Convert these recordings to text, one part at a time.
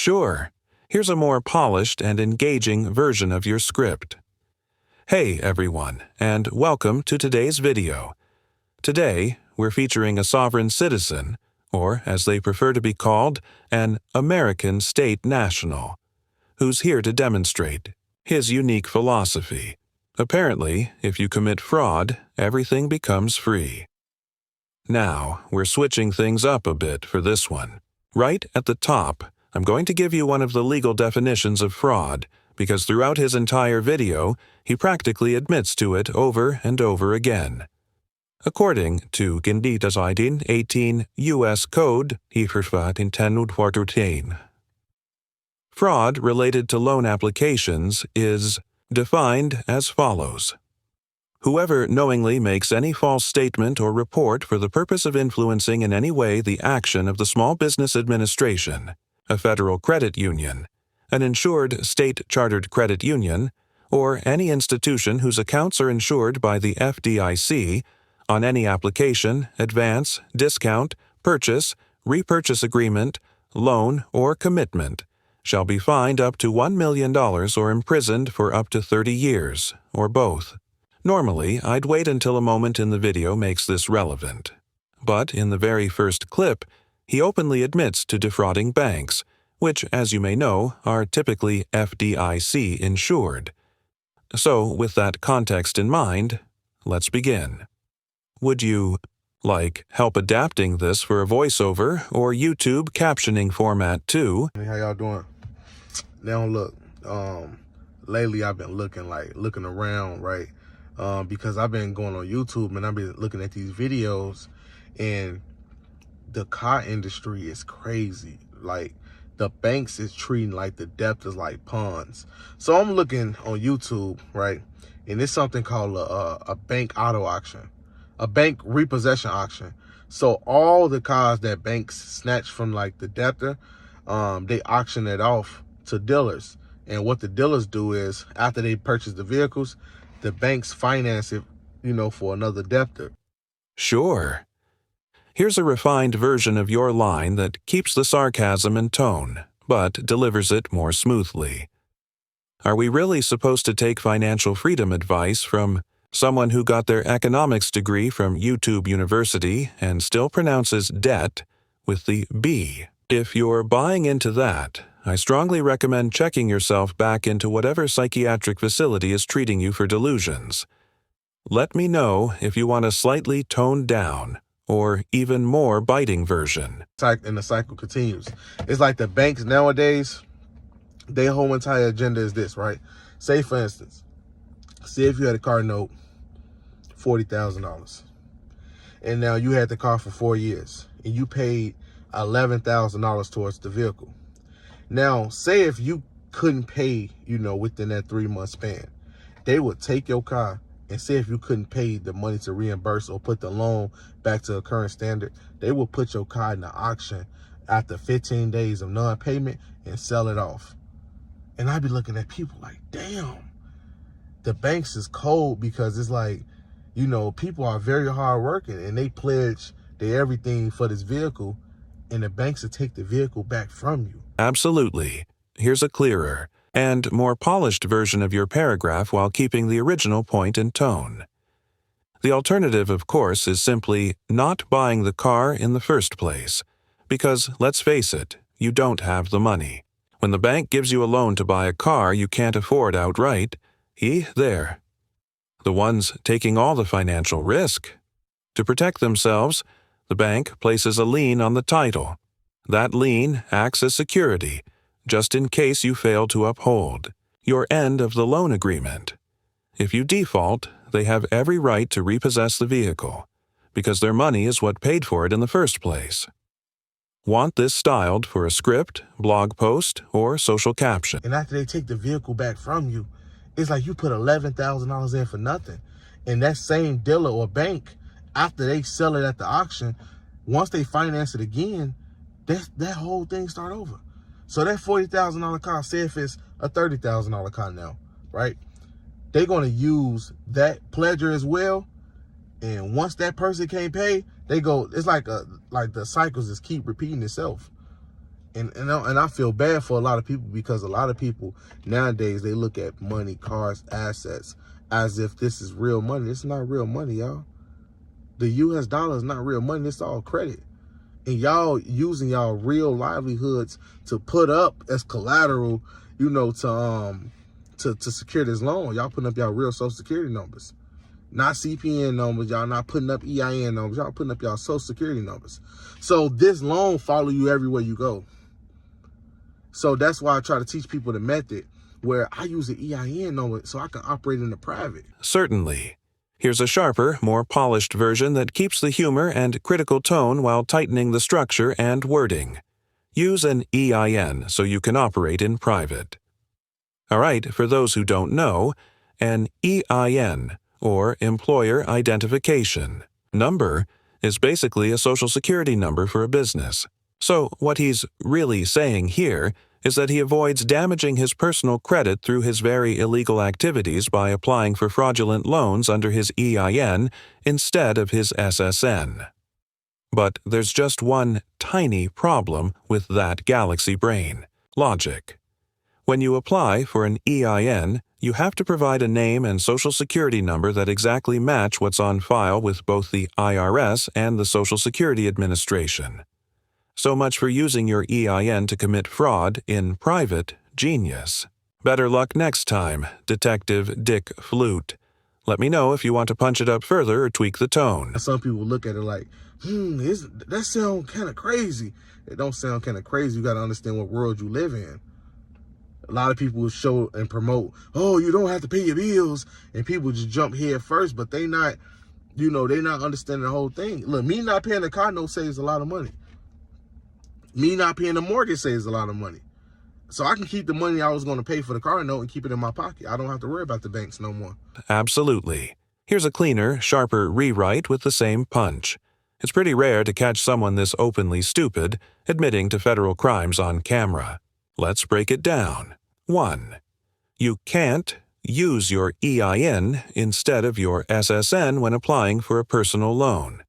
Sure. Here's a more polished and engaging version of your script. Hey everyone, and welcome to today's video. Today, we're featuring a sovereign citizen, or as they prefer to be called, an American state national, who's here to demonstrate his unique philosophy. Apparently, if you commit fraud, everything becomes free. Now, we're switching things up a bit for this one. Right at the top, I'm going to give you one of the legal definitions of fraud, because throughout his entire video, he practically admits to it over and over again. According to Genditas 18 U.S. Code, Hiervervat in 10 fraud related to loan applications is defined as follows. Whoever knowingly makes any false statement or report for the purpose of influencing in any way the action of the Small Business Administration, a federal credit union, an insured state-chartered credit union, or any institution whose accounts are insured by the FDIC on any application, advance, discount, purchase, repurchase agreement, loan, or commitment, shall be fined up to $1 million or imprisoned for up to 30 years, or both. Normally, I'd wait until a moment in the video makes this relevant. But in the very first clip, he openly admits to defrauding banks, which, as you may know, are typically FDIC insured. So, with that context in mind, let's begin. Would you, help adapting this for a voiceover or YouTube captioning format too? Hey, how y'all doing? Now look, lately I've been looking around, right? Because I've been going on YouTube and I've been looking at these videos, and the car industry is crazy. Like, the banks is treating like the debtors like pawns. So I'm looking on YouTube, right? And it's something called a bank auto auction, a bank repossession auction. So all the cars that banks snatch from like the debtor, they auction it off to dealers. And what the dealers do is, after they purchase the vehicles, the banks finance it, for another debtor. Sure. Here's a refined version of your line that keeps the sarcasm in tone, but delivers it more smoothly. Are we really supposed to take financial freedom advice from someone who got their economics degree from YouTube University and still pronounces debt with the B? If you're buying into that, I strongly recommend checking yourself back into whatever psychiatric facility is treating you for delusions. Let me know if you want a slightly toned down or even more biting version. And the cycle continues. It's like the banks nowadays, their whole entire agenda is this, right? Say, for instance, if you had a car note, $40,000, and now you had the car for 4 years, and you paid $11,000 towards the vehicle. Now, say if you couldn't pay, within that 3-month span, they would take your car and say if you couldn't pay the money to reimburse or put the loan back to a current standard, they will put your car in the auction after 15 days of non-payment and sell it off. And I'd be looking at people like, damn, the banks is cold, because it's like, people are very hardworking and they pledge their everything for this vehicle, and the banks will take the vehicle back from you. Absolutely. Here's a clearer and more polished version of your paragraph while keeping the original point and tone. The alternative, of course, is simply not buying the car in the first place, because, let's face it, you don't have the money. When the bank gives you a loan to buy a car you can't afford outright, there. The ones taking all the financial risk. To protect themselves, the bank places a lien on the title. That lien acts as security, just in case you fail to uphold your end of the loan agreement. If you default, they have every right to repossess the vehicle, because their money is what paid for it in the first place. Want this styled for a script, blog post, or social caption? And after they take the vehicle back from you, it's like you put $11,000 in for nothing. And that same dealer or bank, after they sell it at the auction, once they finance it again, that whole thing start over. So that $40,000 car, say if it's a $30,000 car now, right? They're going to use that pledger as well. And once that person can't pay, they go, it's like the cycles just keep repeating itself. And I feel bad for a lot of people, because a lot of people nowadays, they look at money, cars, assets as if this is real money. It's not real money, y'all. The US dollar is not real money. It's all credit. And y'all using y'all real livelihoods to put up as collateral, to secure this loan. Y'all putting up y'all real social security numbers. Not CPN numbers. Y'all not putting up EIN numbers. Y'all putting up y'all social security numbers. So this loan follow you everywhere you go. So that's why I try to teach people the method where I use an EIN number so I can operate in the private. Certainly. Here's a sharper, more polished version that keeps the humor and critical tone while tightening the structure and wording. Use an EIN so you can operate in private. All right, for those who don't know, an EIN, or Employer Identification Number, is basically a social security number for a business. So what he's really saying here is that he avoids damaging his personal credit through his very illegal activities by applying for fraudulent loans under his EIN instead of his SSN. But there's just one tiny problem with that galaxy brain: logic. When you apply for an EIN, you have to provide a name and social security number that exactly match what's on file with both the IRS and the Social Security Administration. So much for using your EIN to commit fraud in private. Genius. Better luck next time, Detective Dick Flute. Let me know if you want to punch it up further or tweak the tone. Some people look at it like, that sounds kind of crazy. It don't sound kind of crazy. You got to understand what world you live in. A lot of people will show and promote, oh, you don't have to pay your bills, and people just jump head first, but they not understanding the whole thing. Look, me not paying the car note saves a lot of money. Me not paying the mortgage saves a lot of money. So I can keep the money I was going to pay for the car note and keep it in my pocket. I don't have to worry about the banks no more. Absolutely. Here's a cleaner, sharper rewrite with the same punch. It's pretty rare to catch someone this openly stupid admitting to federal crimes on camera. Let's break it down. 1. You can't use your EIN instead of your SSN when applying for a personal loan.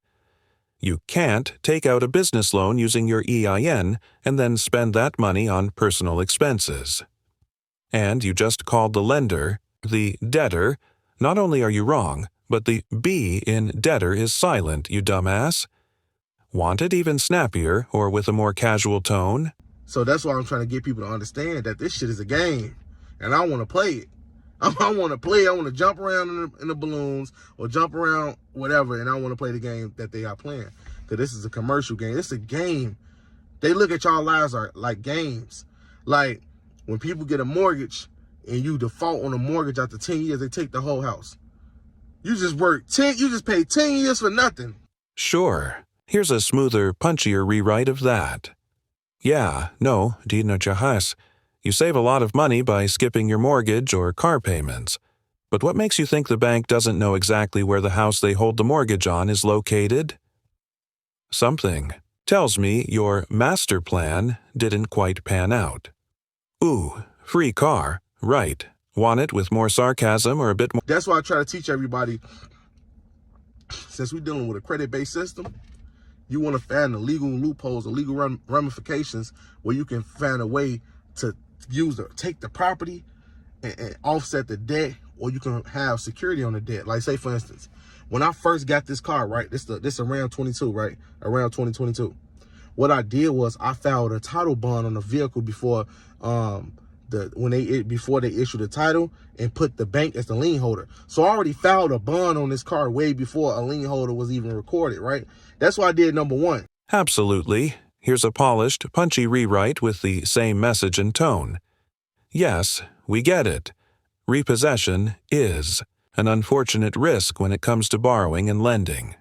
You can't take out a business loan using your EIN and then spend that money on personal expenses. And you just called the lender the debtor. Not only are you wrong, but the B in debtor is silent, you dumbass. Want it even snappier or with a more casual tone? So that's why I'm trying to get people to understand that this shit is a game, and I want to play it. I want to play. I want to jump around in the balloons or jump around whatever, and I want to play the game that they are playing. Because this is a commercial game. It's a game. They look at y'all lives like games. Like when people get a mortgage and you default on a mortgage after 10 years, they take the whole house. You just paid 10 years for nothing. Sure. Here's a smoother, punchier rewrite of that. Yeah, no, Dina Jahas. You save a lot of money by skipping your mortgage or car payments. But what makes you think the bank doesn't know exactly where the house they hold the mortgage on is located? Something tells me your master plan didn't quite pan out. Ooh, free car, right. Want it with more sarcasm or a bit more? That's why I try to teach everybody, since we're dealing with a credit-based system, you want to find the legal loopholes, the legal ramifications where you can find a way to take the property and offset the debt, or you can have security on the debt. Like say, for instance, when I first got this car, right, this around 22, right, around 2022, what I did was I filed a title bond on the vehicle before they issued the title and put the bank as the lien holder. So I already filed a bond on this car way before a lien holder was even recorded, right? That's why I did number one. Absolutely. Here's a polished, punchy rewrite with the same message and tone. Yes, we get it. Repossession is an unfortunate risk when it comes to borrowing and lending.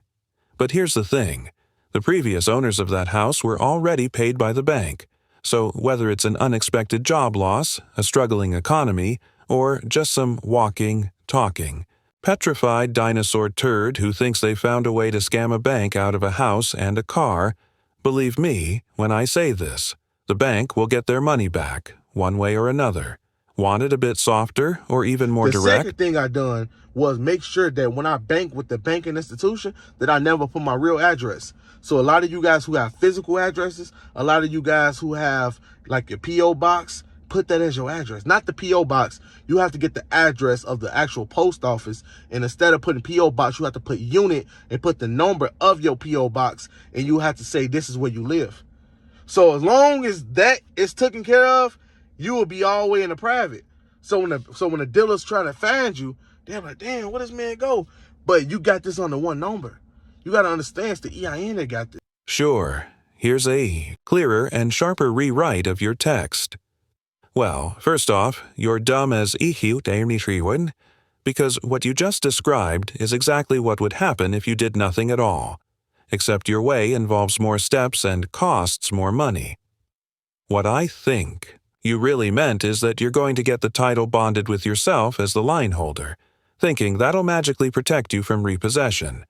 But here's the thing. The previous owners of that house were already paid by the bank. So whether it's an unexpected job loss, a struggling economy, or just some walking, talking, petrified dinosaur turd who thinks they found a way to scam a bank out of a house and a car, believe me when I say this, the bank will get their money back, one way or another, Want it a bit softer or even more The direct? second thing I done was make sure that when I bank with the banking institution that I never put my real address. So a lot of you guys who have physical addresses, a lot of you guys who have like your P.O. box, put that as your address. Not the P.O. box. You have to get the address of the actual post office. And instead of putting P.O. box, you have to put unit and put the number of your P.O. box. And you have to say this is where you live. So as long as that is taken care of, you will be all the way in the private. So when the dealer's trying to find you, they're like, damn, where this man go? But you got this on the one number. You got to understand it's the EIN that got this. Sure. Here's a clearer and sharper rewrite of your text. Well, first off, you're dumb as ihute einitriwen, because what you just described is exactly what would happen if you did nothing at all, except your way involves more steps and costs more money. What I think you really meant is that you're going to get the title bonded with yourself as the line holder, thinking that'll magically protect you from repossession.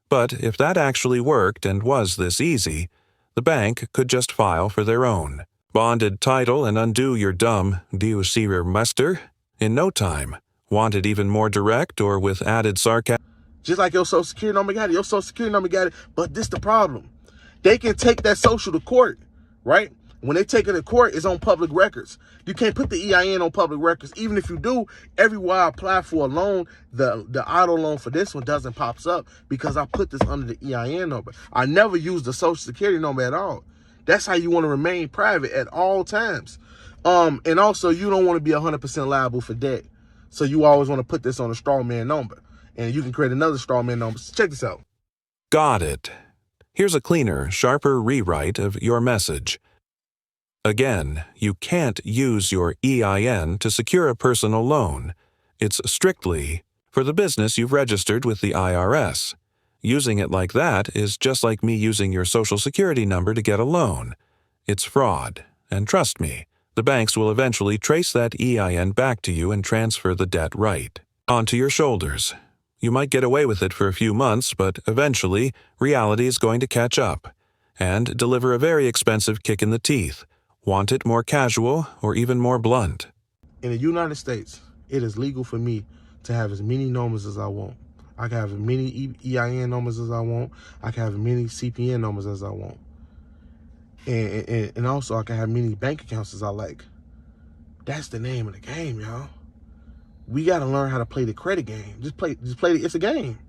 But if that actually worked and was this easy, the bank could just file for their own bonded title and undo your dumb diusirer muster in no time. Want it even more direct or with added sarcasm? Just like your social security number got it, your social security number got it. But this the problem. They can take that social to court, right? When they take it to court, it's on public records. You can't put the EIN on public records. Even if you do, everywhere I apply for a loan, the auto loan for this one doesn't pops up because I put this under the EIN number. I never use the social security number at all. That's how you want to remain private at all times. And also, you don't want to be 100% liable for debt. So you always want to put this on a straw man number. And you can create another straw man number. So check this out. Got it. Here's a cleaner, sharper rewrite of your message. Again, you can't use your EIN to secure a personal loan. It's strictly for the business you've registered with the IRS. Using it like that is just like me using your social security number to get a loan. It's fraud, and trust me, the banks will eventually trace that EIN back to you and transfer the debt right onto your shoulders. You might get away with it for a few months, but eventually, reality is going to catch up and deliver a very expensive kick in the teeth. Want it more casual or even more blunt? In the United States, it is legal for me to have as many numbers as I want. I can have as many EIN numbers as I want. I can have as many CPN numbers as I want. And also I can have many bank accounts as I like. That's the name of the game, y'all. We got to learn how to play the credit game. Just play it's a game.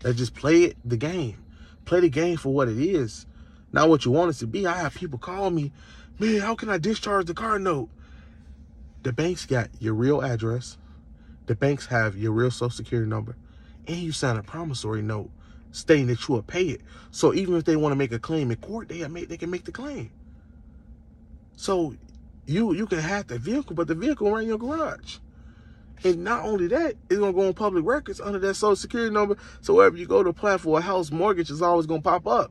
Let's just play the game. Play the game for what it is, not what you want it to be. I have people call me, man, how can I discharge the car note? The banks got your real address. The banks have your real social security number. And you sign a promissory note stating that you will pay it. So even if they want to make a claim in court, they can make the claim. So you can have the vehicle, but the vehicle right in your garage. And not only that, it's going to go on public records under that social security number. So wherever you go to apply for a house mortgage, it's always going to pop up.